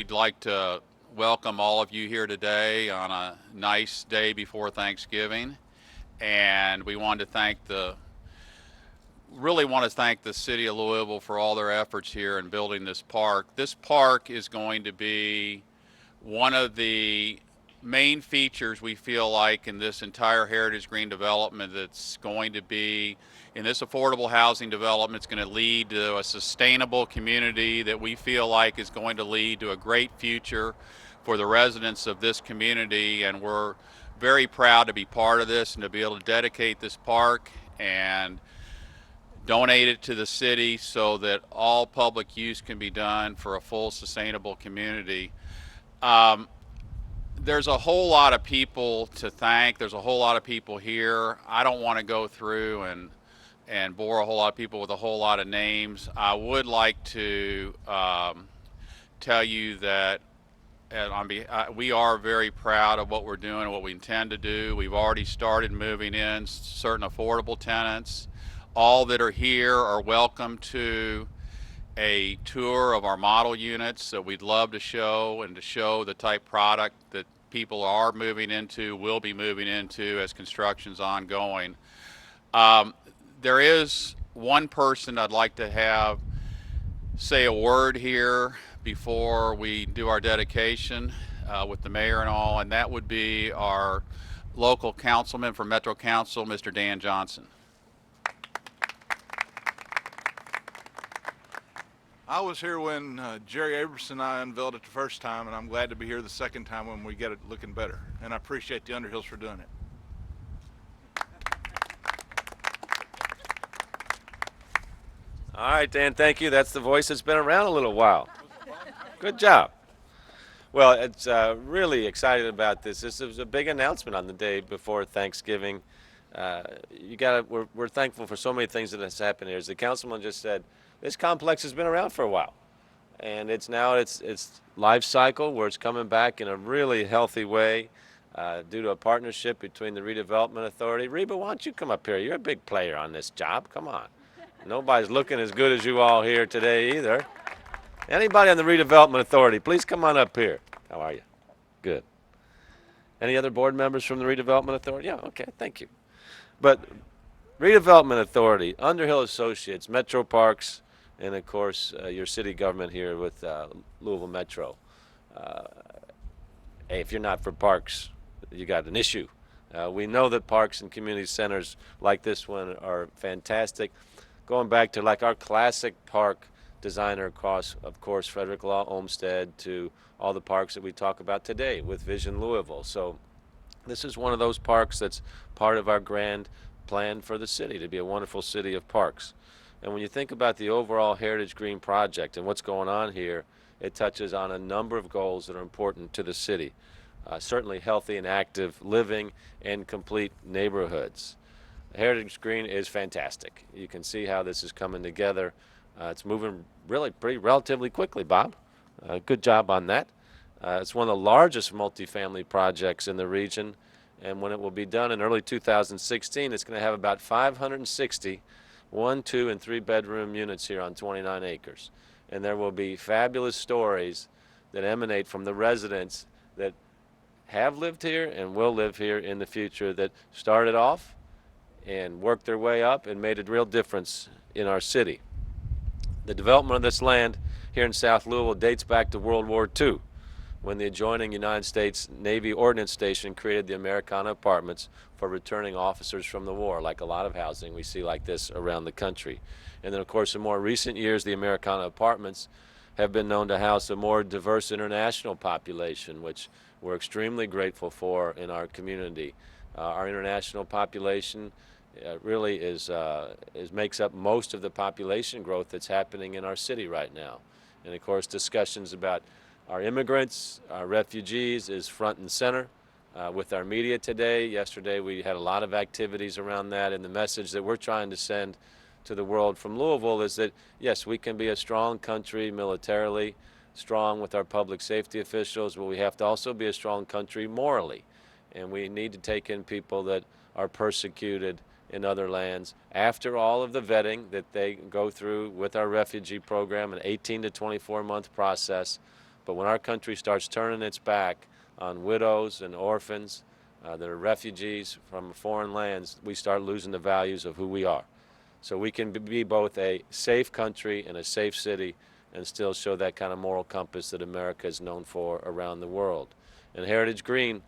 we'd like to welcome all of you here today on a nice day before Thanksgiving. And we want to thank really want to thank the city of Louisville for all their efforts here in building this park. This park is going to be one of the main features we feel like in this entire Heritage Green development that's going to be in this affordable housing development. It's going to lead to a sustainable community that we feel like is going to lead to a great future for the residents of this community, and we're very proud to be part of this and to be able to dedicate this park and donate it to the city so that all public use can be done for a full sustainable community. Um, there's a whole lot of people to thank. There's a whole lot of people here. I don't want to go through and bore a whole lot of people with a whole lot of names. I would like to tell you that we are very proud of what we're doing and what we intend to do. We've already started moving in certain affordable tenants. All that are here are welcome to a tour of our model units that we'd love to show and to show the type product that people are moving into, will be moving into as construction's ongoing. There is one person I'd like to have say a word here before we do our dedication with the mayor and all, and that would be our local councilman from Metro Council, Mr. Dan Johnson. I was here when Jerry Aberson and I unveiled it the first time, and I'm glad to be here the second time when we get it looking better. And I appreciate the Underhills for doing it. All right, Dan, thank you. That's the voice that's been around a little while. Good job. Well, it's really excited about this. This is a big announcement on the day before Thanksgiving. We're thankful for so many things that has happened here. As the councilman just said, this complex has been around for a while, and it's now its life cycle where it's coming back in a really healthy way due to a partnership between the Redevelopment Authority. Reba, why don't you come up here? You're a big player on this job. Come on. Nobody's looking as good as you all here today either. Anybody on the Redevelopment Authority, please come on up here. How are you? Good. Any other board members from the Redevelopment Authority? Yeah, okay, thank you. But Redevelopment Authority, Underhill Associates, Metro Parks, and of course your city government here with Louisville Metro. Hey, if you're not for parks, you got an issue. We know that parks and community centers like this one are fantastic. Going back to like our classic park designer across, of course, Frederick Law Olmsted, to all the parks that we talk about today with Vision Louisville. So this is one of those parks that's part of our grand plan for the city to be a wonderful city of parks. And when you think about the overall Heritage Green project and what's going on here, it touches on a number of goals that are important to the city. Certainly healthy and active living and complete neighborhoods. Heritage Green is fantastic. You can see how this is coming together. It's moving really pretty relatively quickly, Bob. Good job on that. It's one of the largest multifamily projects in the region, and when it will be done in early 2016, it's going to have about 560 1, 2, and 3 bedroom units here on 29 acres. And there will be fabulous stories that emanate from the residents that have lived here and will live here in the future that started off and worked their way up and made a real difference in our city. The development of this land here in South Louisville dates back to World War II, when the adjoining United States Navy Ordnance Station created the Americana apartments for returning officers from the war, like a lot of housing we see like this around the country. And then, of course, in more recent years, the Americana apartments have been known to house a more diverse international population, which we're extremely grateful for in our community. Our international population really makes up most of the population growth that's happening in our city right now. And of course, discussions about our immigrants, our refugees is front and center with our media today. Yesterday we had a lot of activities around that, and the message that we're trying to send to the world from Louisville is that, yes, we can be a strong country militarily, strong with our public safety officials, but we have to also be a strong country morally. And we need to take in people that are persecuted in other lands after all of the vetting that they go through with our refugee program, an 18 to 24 month process. But when our country starts turning its back on widows and orphans that are refugees from foreign lands, we start losing the values of who we are. So we can be both a safe country and a safe city and still show that kind of moral compass that America is known for around the world. And Heritage Green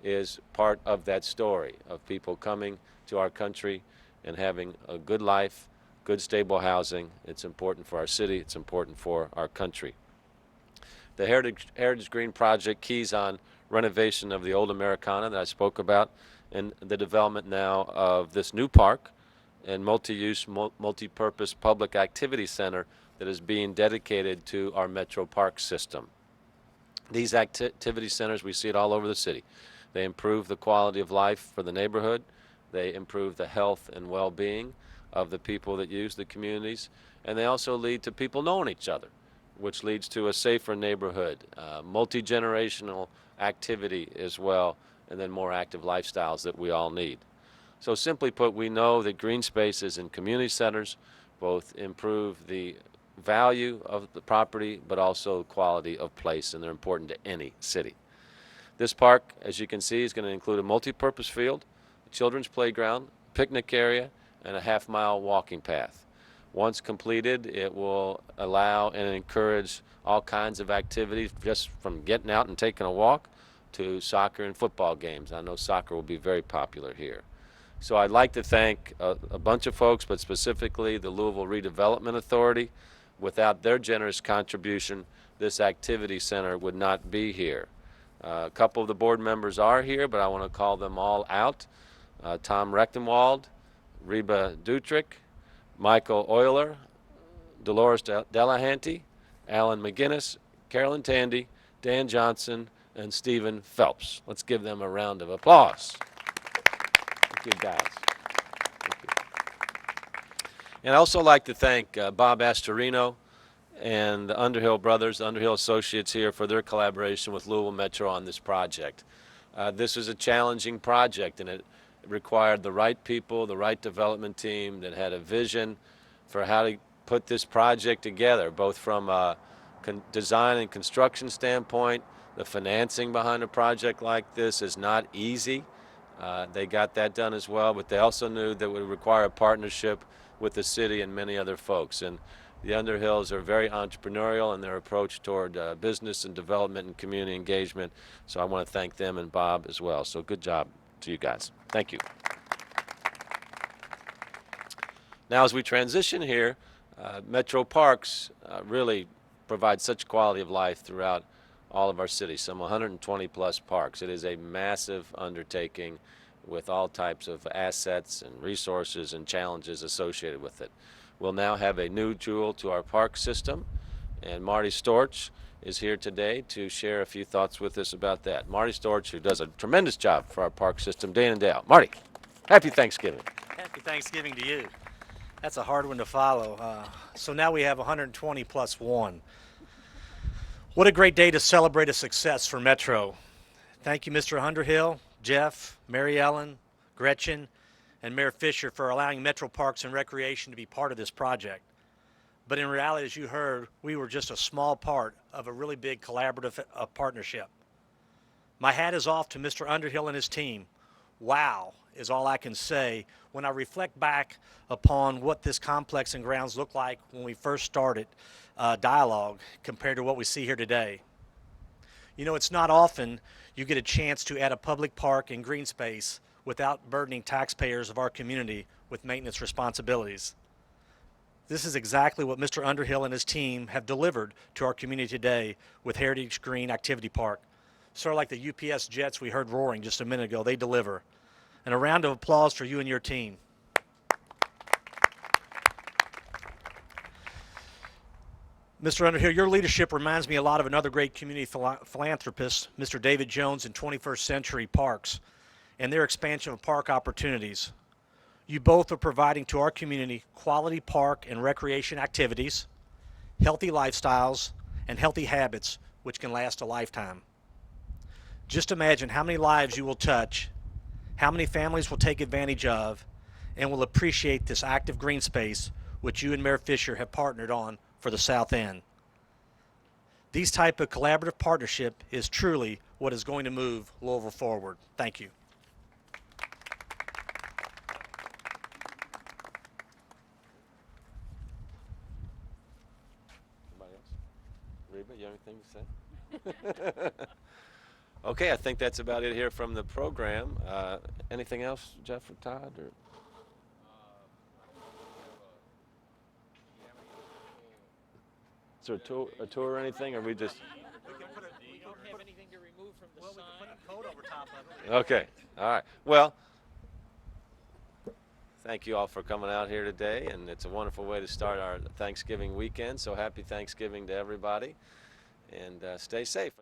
is part of that story of people coming to our country and having a good life, good stable housing. It's important for our city, it's important for our country. The Heritage Green project keys on renovation of the old Americana that I spoke about and the development now of this new park and multi-use, multi-purpose public activity center that is being dedicated to our Metro Park system. These activity centers, we see it all over the city. They improve the quality of life for the neighborhood. They improve the health and well-being of the people that use the communities. And they also lead to people knowing each other, which leads to a safer neighborhood, multi-generational activity as well, and then more active lifestyles that we all need. So simply put, we know that green spaces and community centers both improve the value of the property, but also quality of place, and they're important to any city. This park, as you can see, is going to include a multi-purpose field, a children's playground, picnic area, and a half-mile walking path. Once completed, it will allow and encourage all kinds of activities, just from getting out and taking a walk to soccer and football games. I know soccer will be very popular here. So I'd like to thank a bunch of folks, but specifically the Louisville Redevelopment Authority. Without their generous contribution, this activity center would not be here. A couple of the board members are here, but I want to call them all out. Tom Rechtenwald, Reba Dutrick, Michael Euler, Dolores Delahanty, Alan McGinnis, Carolyn Tandy, Dan Johnson, and Stephen Phelps. Let's give them a round of applause. Thank you, guys. Thank you. And I'd also like to thank Bob Astorino and the Underhill brothers, the Underhill associates here, for their collaboration with Louisville Metro on this project. This is a challenging project, and it required the right people, the right development team that had a vision for how to put this project together, both from a design and construction standpoint. The financing behind a project like this is not easy. They got that done as well, but they also knew that it would require a partnership with the city and many other folks. And the Underhills are very entrepreneurial in their approach toward business and development and community engagement. So I want to thank them and Bob as well. So good job to you guys. Thank you. Now, as we transition here, Metro Parks really provide such quality of life throughout all of our cities, some 120 plus parks. It is a massive undertaking with all types of assets and resources and challenges associated with it. We'll now have a new jewel to our park system, and Marty Storch is here today to share a few thoughts with us about that. Marty Storch, who does a tremendous job for our park system day in and day out. Marty, happy Thanksgiving. Happy Thanksgiving to you. That's a hard one to follow. So now we have 120 plus one. What a great day to celebrate a success for Metro. Thank you, Mr. Underhill, Jeff, Mary Ellen, Gretchen, and Mayor Fischer for allowing Metro Parks and Recreation to be part of this project. But in reality, as you heard, we were just a small part of a really big collaborative partnership. My hat is off to Mr. Underhill and his team. Wow is all I can say when I reflect back upon what this complex and grounds looked like when we first started dialogue compared to what we see here today. You know, it's not often you get a chance to add a public park and green space without burdening taxpayers of our community with maintenance responsibilities. This is exactly what Mr. Underhill and his team have delivered to our community today with Heritage Green Activity Park. Sort of like the UPS jets we heard roaring just a minute ago, they deliver. And a round of applause for you and your team. Mr. Underhill, your leadership reminds me a lot of another great community philanthropist, Mr. David Jones in 21st Century Parks, and their expansion of park opportunities. You both are providing to our community quality park and recreation activities, healthy lifestyles, and healthy habits which can last a lifetime. Just imagine how many lives you will touch, how many families will take advantage of, and will appreciate this active green space which you and Mayor Fischer have partnered on for the South End. These type of collaborative partnership is truly what is going to move Louisville forward. Thank you. Anybody else? Reba, you have anything to say? Okay, I think that's about it here from the program. Anything else, Jeff or Todd? Or? Is there a tour or anything, or we just? We don't have anything to remove from the sign. We can put a coat over top of it. Okay, all right. Well, thank you all for coming out here today, and it's a wonderful way to start our Thanksgiving weekend. So happy Thanksgiving to everybody, and stay safe.